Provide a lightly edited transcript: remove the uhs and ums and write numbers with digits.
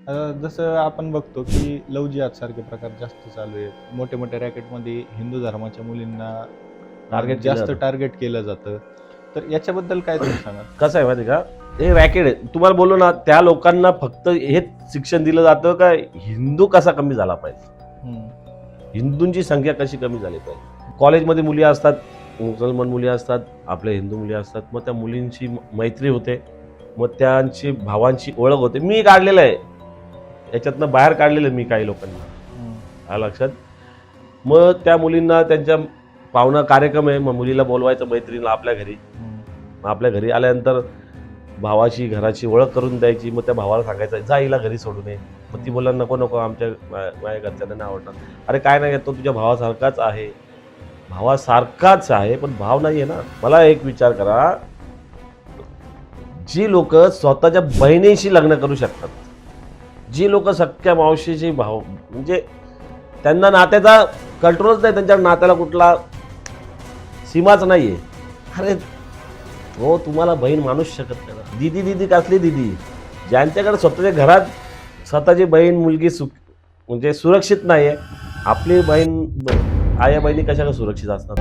जसं आपण बघतो की लव्ह जिहाद सारखे प्रकार जास्त चालू आहेत. मोठ्या-मोठ्या रॅकेटमध्ये हिंदू धर्माच्या मुलींना टार्गेट केलं जास्त जातं. टार्गेट केलं जातं. तर याच्याबद्दल काय तुम्ही सांगाल? कसं आहे माहिती का, हे रॅकेट आहे. तुम्हाला बोललो ना, त्या लोकांना फक्त हेच शिक्षण दिलं जातं का हिंदू कसा कमी झाला पाहिजे, हं, हिंदूंची संख्या कशी कमी झाली पाहिजे. कॉलेजमध्ये मुली असतात, मुसलमान मुली असतात, आपल्या हिंदू मुली असतात. मग त्या मुलींची मैत्री होते, मग त्यांची भावांची ओळख होते. मी काढलेलं आहे याच्यातनं, बाहेर काढलेलं आहे मी काही लोकांना, हं, हा लक्षात. मग त्या मुलींना त्यांच्या पाहुणा कार्यक्रम आहे, मग मुलीला बोलवायचं मैत्रिणीला आपल्या घरी. हं, मग आपल्या घरी आल्यानंतर भावाची घराची ओळख करून द्यायची. मग त्या भावाला सांगायचं जा हिला घरी सोडू नये. मग ती बोलला नको नको, आमच्या माझ्या घरच्यांना नाही आवडणार. अरे काय नाही, तो तुझ्या भावासारखाच आहे, भावासारखाच आहे, पण भाव नाही आहे ना. मला एक विचार करा, जी लोक स्वतःच्या बहिणीशी लग्न करू शकतात, जी लोक सख्या मावशीची भाव, म्हणजे त्यांना नात्याचा कंट्रोलच नाही, त्यांच्या नात्याला कुठला सीमाच नाहीये. अरे हो, तुम्हाला बहीण मानूच शकत नाही ना. दिदी दिदी कसली दिदी, ज्यांच्याकडे स्वतःच्या घरात स्वतःची बहीण मुलगी म्हणजे सुरक्षित नाहीये. आपली बहीण आया बहिणी कशा सुरक्षित असतात.